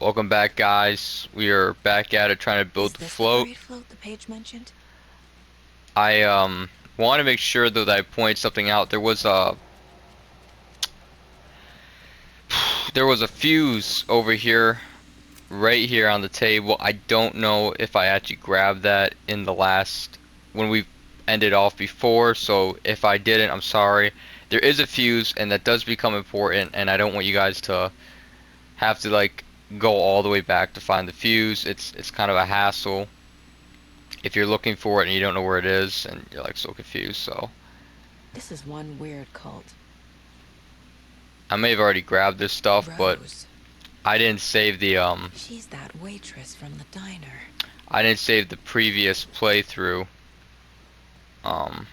Welcome back, guys. We are back at it trying to build Is the this the float. parade float the page mentioned? I want to make sure though that I point something out. There was a fuse over here, right here on the table. I don't know if I actually grabbed that in the last when we ended off before. So if I didn't, I'm sorry. There is a fuse, and that does become important. And I don't want you guys to have to like go all the way back to find the fuse. It's kind of a hassle if you're looking for it and you don't know where it is and you're like so confused. So This is one weird cult. I may have already grabbed this stuff, but Rose. I didn't save the She's that waitress from the diner. I didn't save the previous playthrough. Um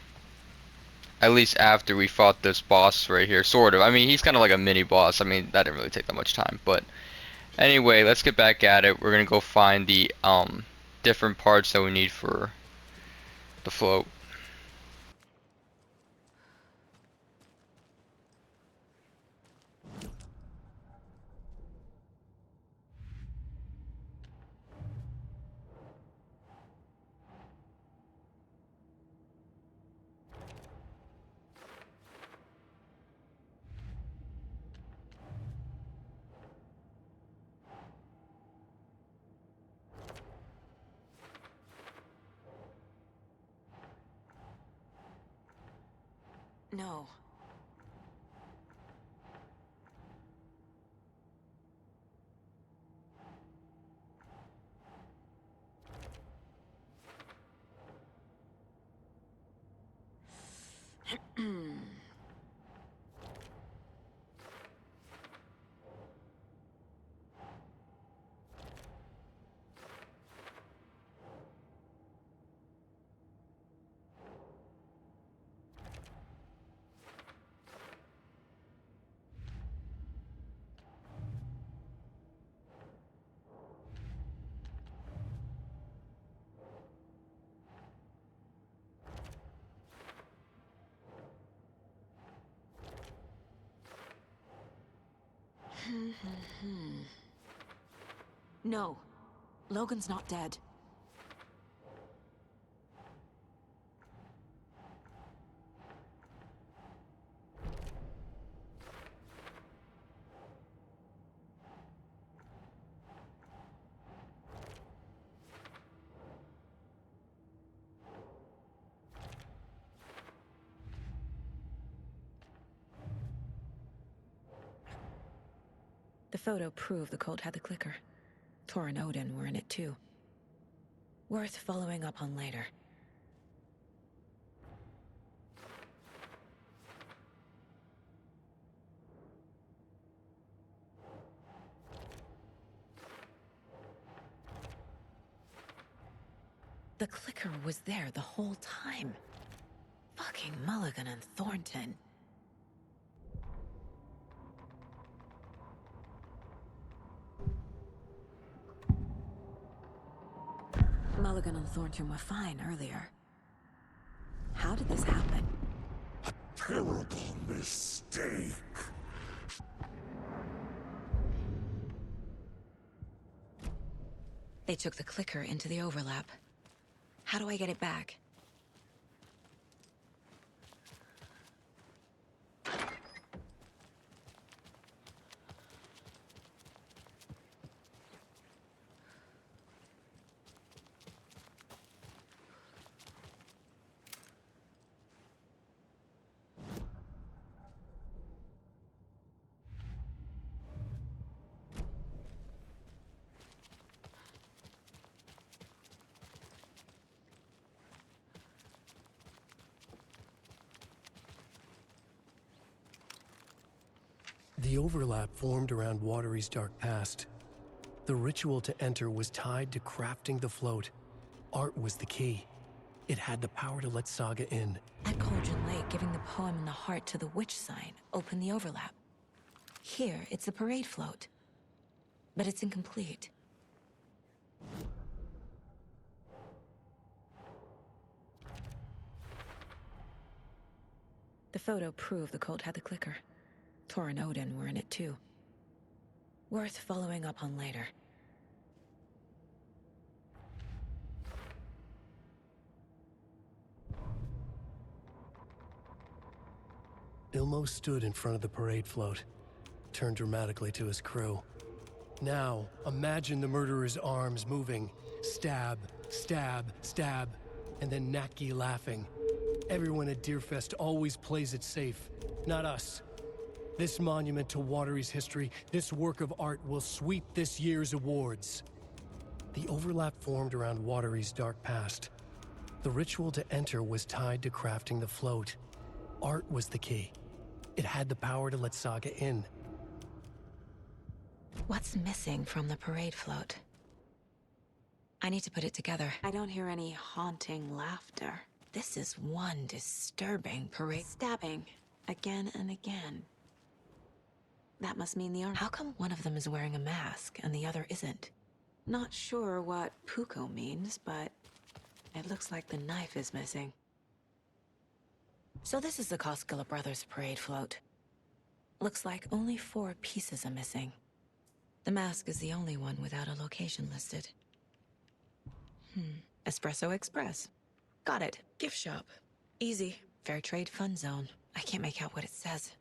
at least after we fought this boss right here, sort of. I mean, he's kind of like a mini boss. I mean, that didn't really take that much time, but anyway, let's get back at it. We're gonna go find the different parts that we need for the float. No. No. Logan's not dead. The photo proved the cult had the clicker. Tor and Odin were in it too. Worth following up on later. The clicker was there the whole time. Fucking Mulligan and Thornton. Mulligan and Thornton were fine earlier. How did this happen? Terrible mistake. They took the clicker into the overlap. How do I get it back? The overlap formed around Watery's dark past. The ritual to enter was tied to crafting the float. Art was the key. It had the power to let Saga in. At Cauldron Lake, giving the poem and the heart to the witch sign opened the overlap. Here, it's a parade float. But it's incomplete. The photo proved the cult had the clicker. Tor and Odin were in it too. Worth following up on later. Ilmo stood in front of the parade float, turned dramatically to his crew. Now, imagine the murderer's arms moving. Stab, stab, stab, and then Naki laughing. Everyone at Deerfest always plays it safe, not us. This monument to Watery's history, this work of art will sweep this year's awards. The overlap formed around Watery's dark past. The ritual to enter was tied to crafting the float. Art was the key. It had the power to let Saga in. What's missing from the parade float? I need to put it together. I don't hear any haunting laughter. This is one disturbing parade. Stabbing. Again and again. That must mean the arm. How come one of them is wearing a mask and the other isn't? Not sure what Puko means, but it looks like the knife is missing. So this is the Koskela Brothers parade float. Looks like only 4 pieces are missing. The mask is the only one without a location listed. Espresso Express. Got it. Gift shop. Easy. Fair trade fun zone. I can't make out what it says.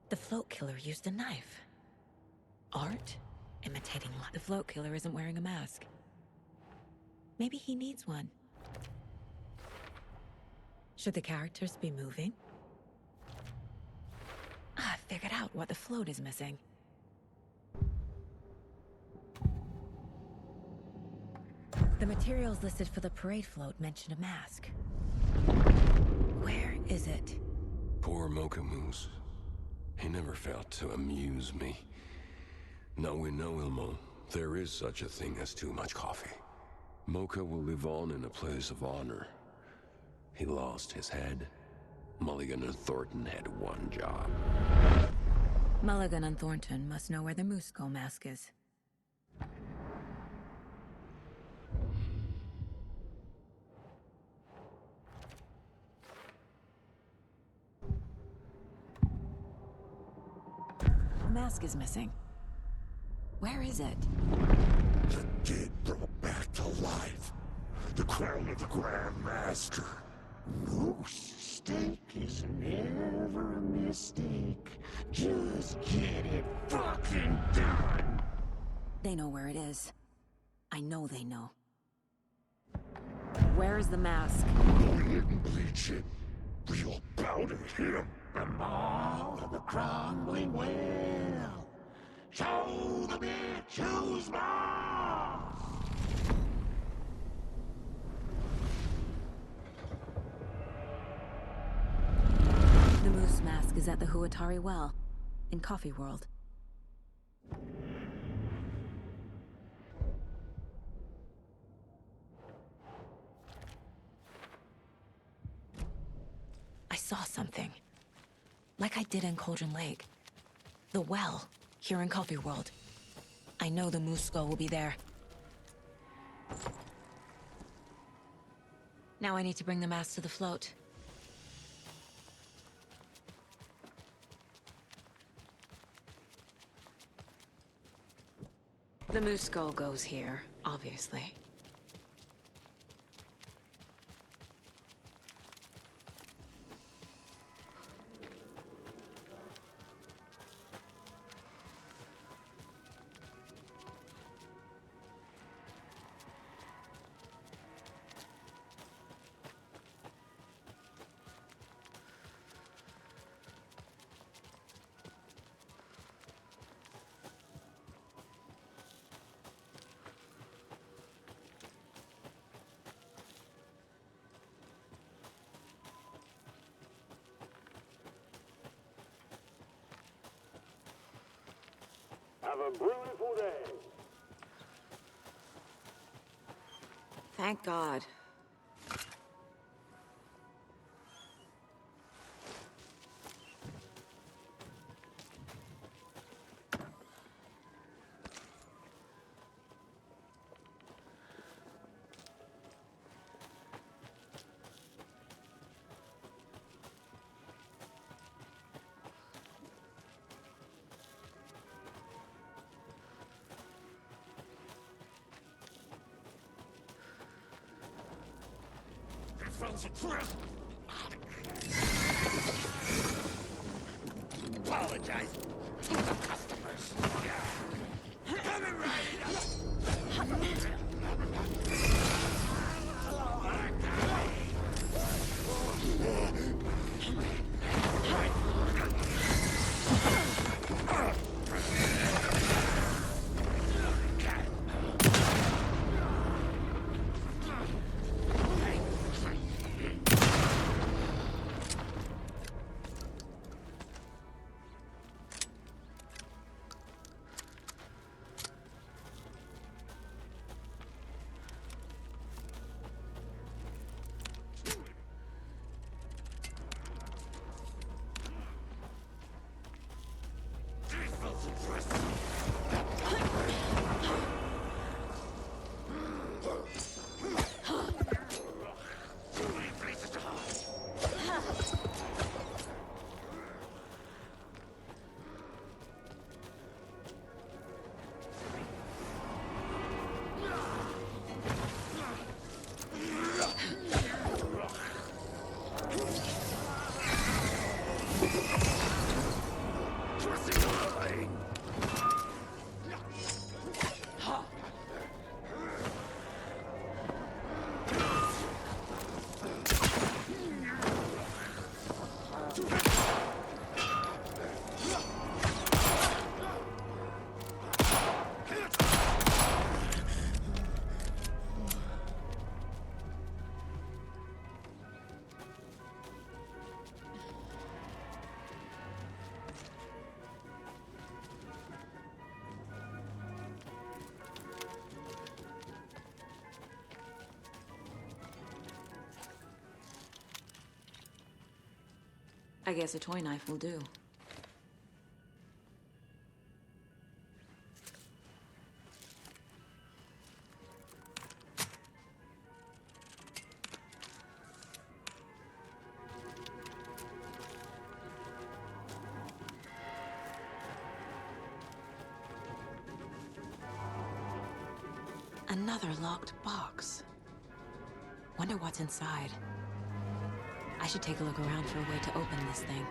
The float killer used a knife. Art? Imitating life. The float killer isn't wearing a mask. Maybe he needs one. Should the characters be moving? I figured out what the float is missing. The materials listed for the parade float mention a mask. Where is it? Poor Mocha Moose. He never failed to amuse me. Now we know, Ilmo, there is such a thing as too much coffee. Mocha will live on in a place of honor. He lost his head. Mulligan and Thornton had one job. Mulligan and Thornton must know where the Moose Skull mask is. The mask is missing. Where is it? The dead brought back to life. The crown of the Grand Master. Moose steak is never a mistake. Just get it fucking done. They know where it is. I know they know. Where is the mask? We didn't bleach it. Real powder him. The maw of the crumbling well. Show the bitch who's boss. The moose mask is at the Huatari Well, in Coffee World. I saw something. Like I did in Cauldron Lake. The well, here in Coffee World. I know the moose skull will be there. Now I need to bring the mask to the float. The moose skull goes here, obviously. Have a beautiful day. Thank God. Apologize to the customers. Coming right up. I guess a toy knife will do. Another locked box. Wonder what's inside. I should take a look around for a way to open this thing.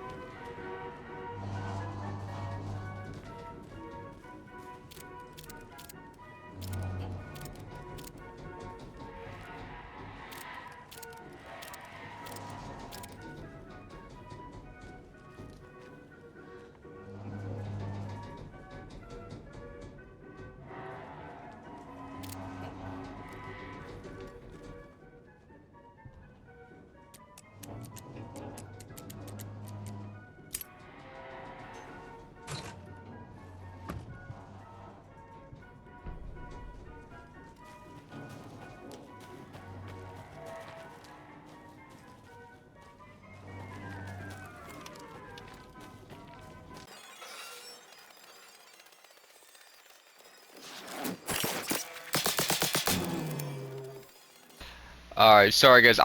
Alright, sorry guys.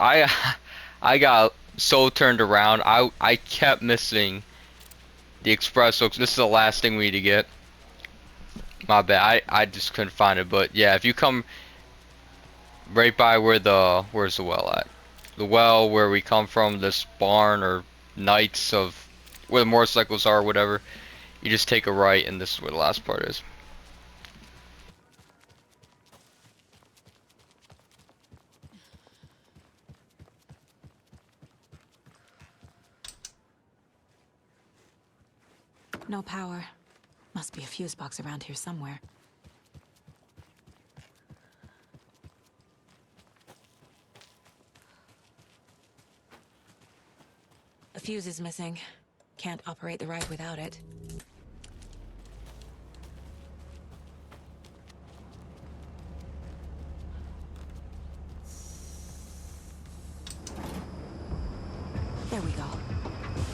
I got so turned around. I kept missing the espresso. 'Cause this is the last thing we need to get. My bad. I just couldn't find it. But yeah, if you come right by where's the well at? The well where we come from, this barn or knights of where the motorcycles are, or whatever. You just take a right, and this is where the last part is. No power. Must be a fuse box around here somewhere. A fuse is missing. Can't operate the ride without it. There we go.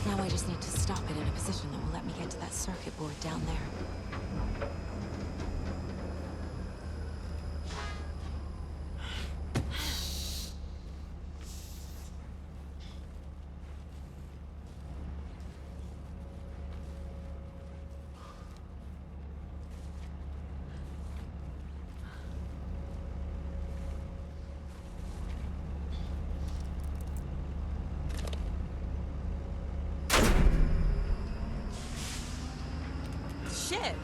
Now I just need to stop it in a position that will let me get to that circuit board down there. Shit!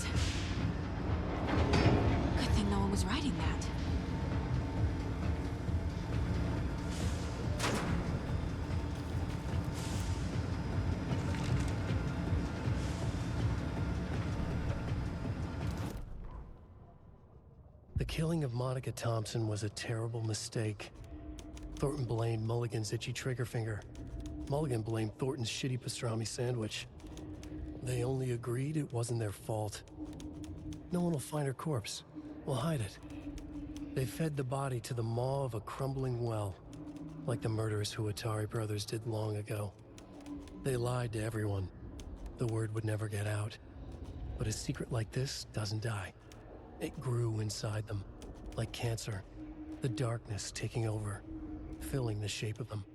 Good thing no one was riding that. The killing of Monica Thompson was a terrible mistake. Thornton blamed Mulligan's itchy trigger finger. Mulligan blamed Thornton's shitty pastrami sandwich. They only agreed it wasn't their fault. No one will find her corpse. We'll hide it. They fed the body to the maw of a crumbling well, like the murderous Huatari brothers did long ago. They lied to everyone. The word would never get out. But a secret like this doesn't die. It grew inside them, like cancer, the darkness taking over, filling the shape of them.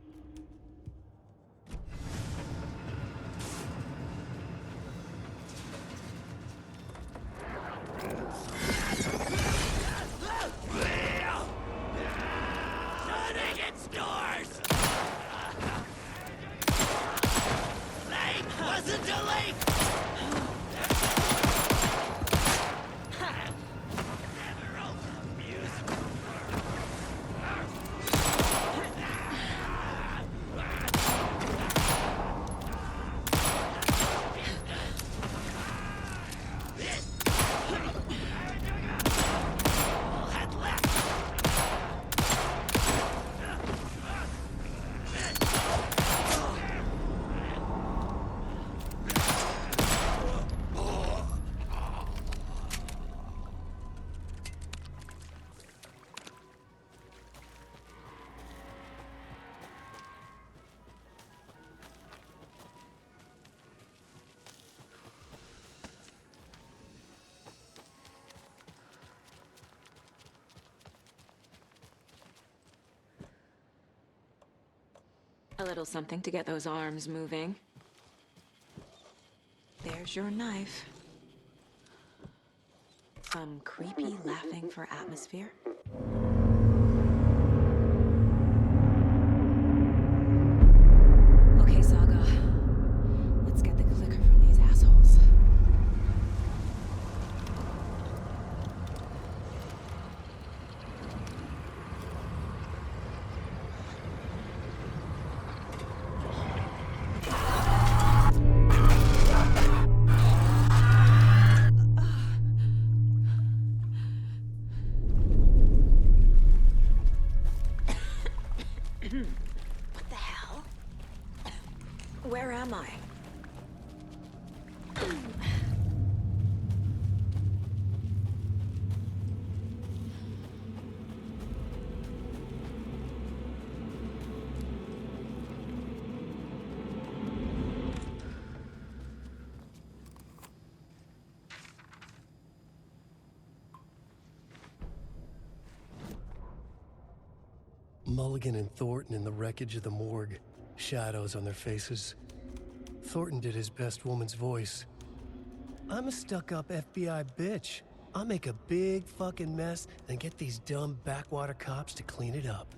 A little something to get those arms moving. There's your knife. Some creepy laughing for atmosphere. Okay, Saga. Let's get the clicker from these assholes. What the hell? Where am I? Mulligan and Thornton in the wreckage of the morgue, shadows on their faces. Thornton did his best woman's voice. I'm a stuck-up FBI bitch. I'll make a big fucking mess and get these dumb backwater cops to clean it up.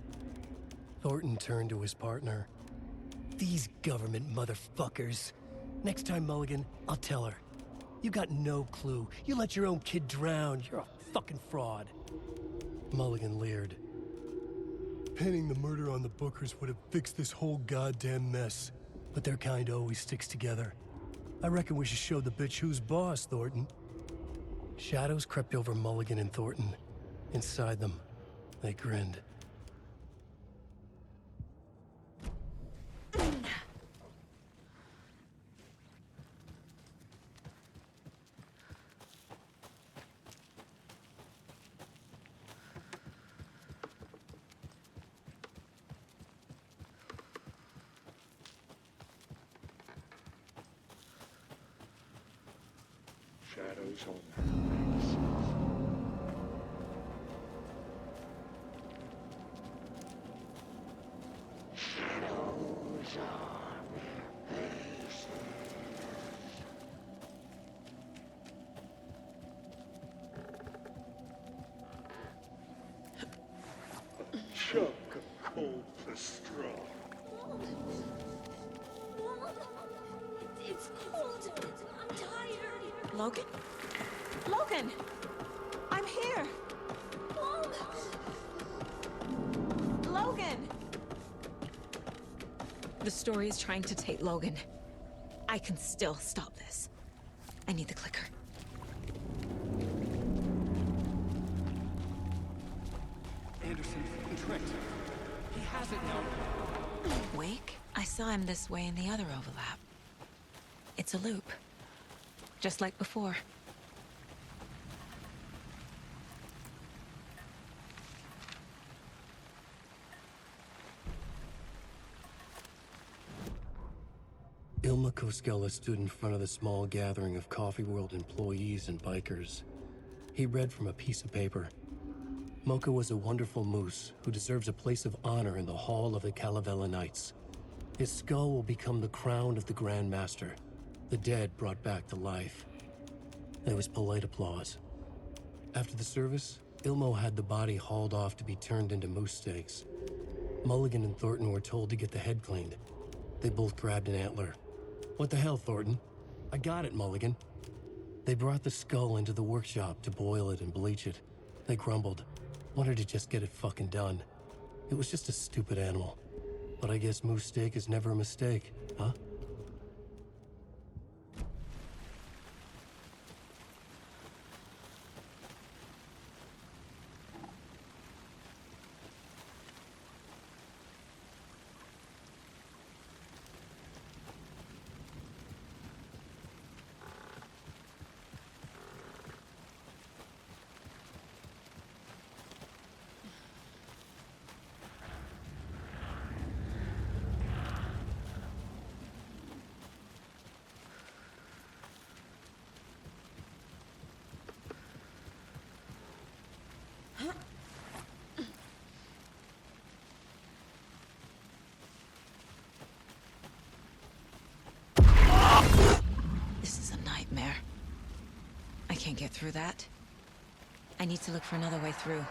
Thornton turned to his partner. These government motherfuckers. Next time, Mulligan, I'll tell her. You got no clue. You let your own kid drown. You're a fucking fraud. Mulligan leered. Pinning the murder on the Bookers would have fixed this whole goddamn mess. But their kind always sticks together. I reckon we should show the bitch who's boss, Thornton. Shadows crept over Mulligan and Thornton. Inside them, they grinned. shadows on their faces. Shadows on their faces. A chunk of cold pastrami. It's cold. I'm tired. Logan? Logan! I'm here! Logan! The story is trying to take Logan. I can still stop this. I need the clicker. Anderson, been tricked. He has it now. Wake? I saw him this way in the other overlap. It's a loop. Just like before. Ilma Koskela stood in front of the small gathering of Coffee World employees and bikers. He read from a piece of paper. Mocha was a wonderful moose who deserves a place of honor in the hall of the Calavella Knights. His skull will become the crown of the Grand Master, the dead brought back to life. There was polite applause. After the service, Ilmo had the body hauled off to be turned into moose steaks. Mulligan and Thornton were told to get the head cleaned. They both grabbed an antler. What the hell, Thornton? I got it, Mulligan. They brought the skull into the workshop to boil it and bleach it. They grumbled. Wanted to just get it fucking done. It was just a stupid animal. But I guess moose steak is never a mistake, huh? This is a nightmare. I can't get through that. I need to look for another way through.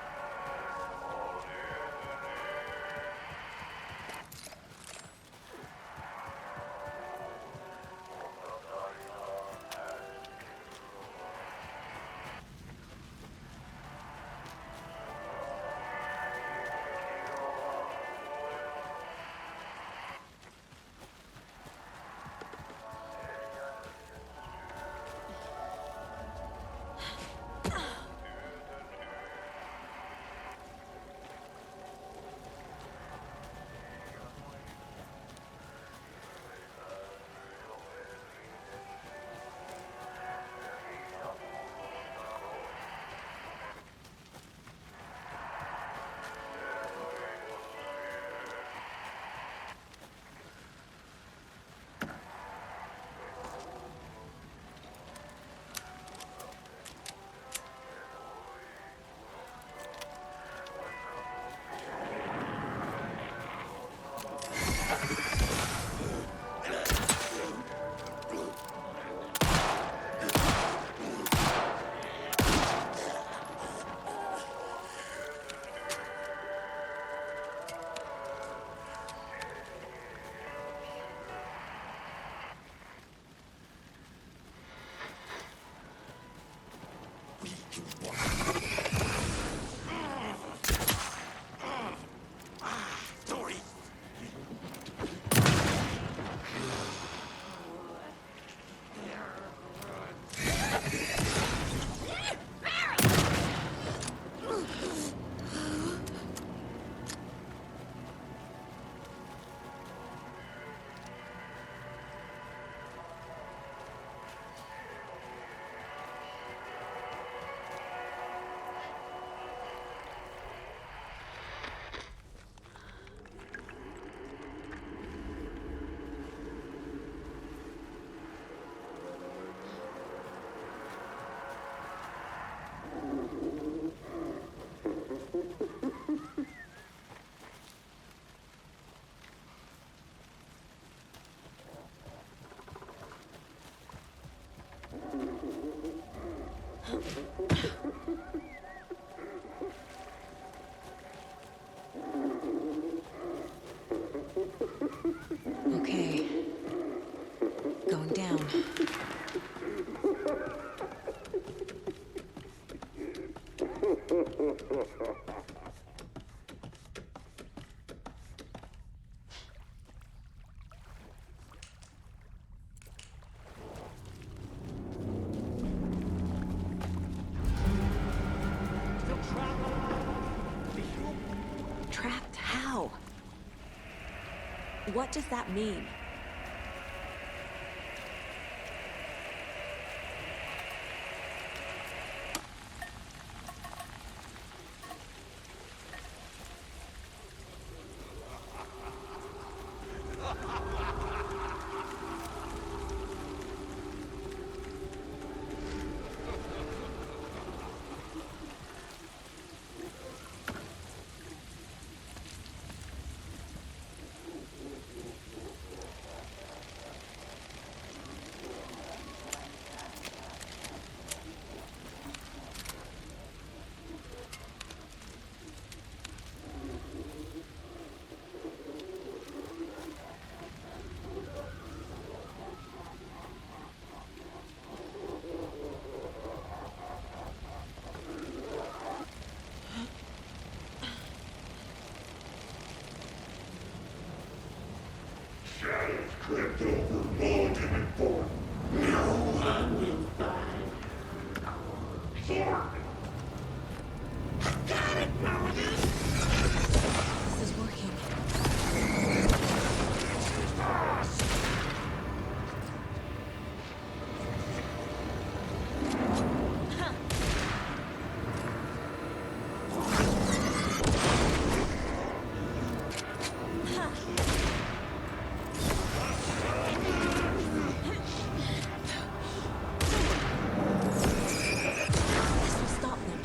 Okay. Going down. Trapped how? What does that mean? Shadows crept over Mulligan and Thorton. No one will find Thornton. Got it, Mulligan! This is working. This will stop them.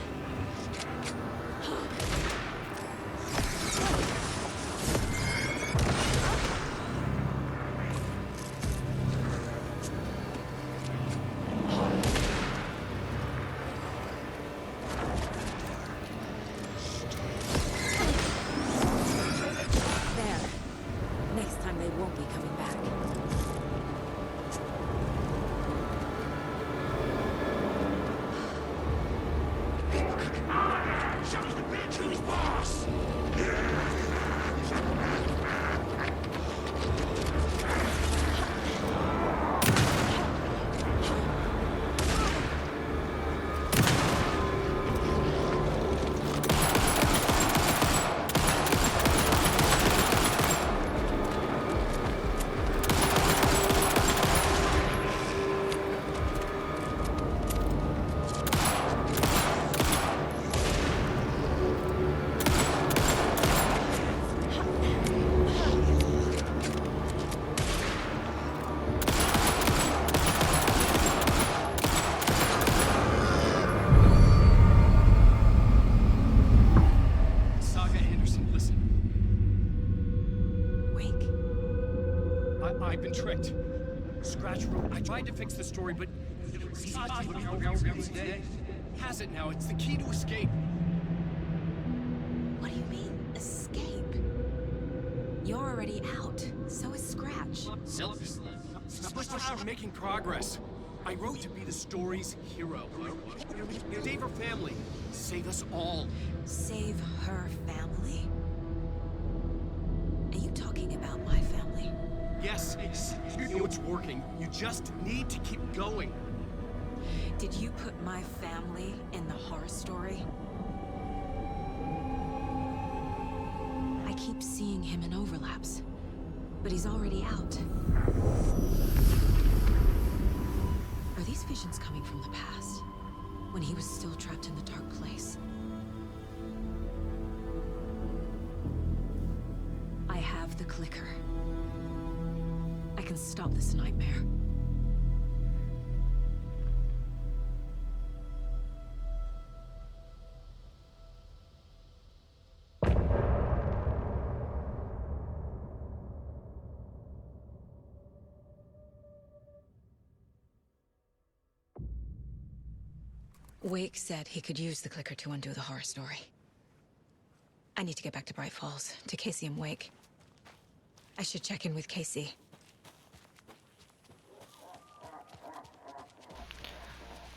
There. Next time they won't be coming back. Shows the bitch who's boss! Saga Anderson, listen. Wake. I've been tricked. Scratch wrote. I tried to fix the story, but has it now. It's the key to escape. What do you mean, escape? You're already out. So is Scratch. We're making progress. I wrote to be the story's hero. Save her family. Save us all. Save her family? Are you talking about my family? Yes, you know it's working. You just need to keep going. Did you put my family in the horror story? I keep seeing him in overlaps, but he's already out. Are these visions coming from the past, when he was still trapped in the dark place? I have the clicker. I can stop this nightmare. Wake said he could use the clicker to undo the horror story. I need to get back to Bright Falls, to Casey and Wake. I should check in with Casey.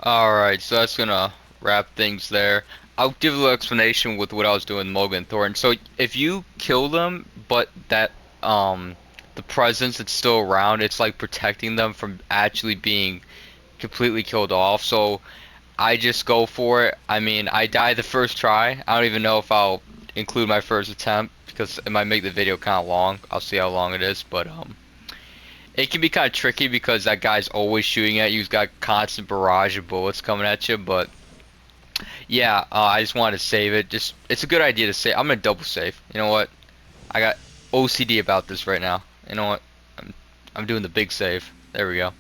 Alright, so that's gonna wrap things there. I'll give a little explanation with what I was doing with Mulligan and Thornton. So if you kill them, but that the presence that's still around, it's like protecting them from actually being completely killed off. So I just go for it. I mean, I died the first try. I don't even know if I'll include my first attempt because it might make the video kind of long. I'll see how long it is, but it can be kind of tricky because that guy's always shooting at you. He's got constant barrage of bullets coming at you. But yeah, I just wanted to save it. Just it's a good idea to save. I'm gonna double save. You know what? I got OCD about this right now. You know what? I'm doing the big save. There we go.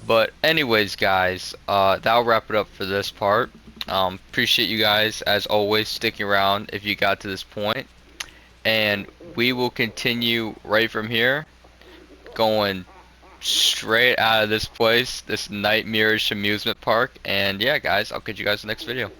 But anyways, guys, that'll wrap it up for this part. Appreciate you guys as always sticking around if you got to this point. And we will continue right from here, going straight out of this place, this nightmarish amusement park. And yeah, guys, I'll catch you guys in the next video.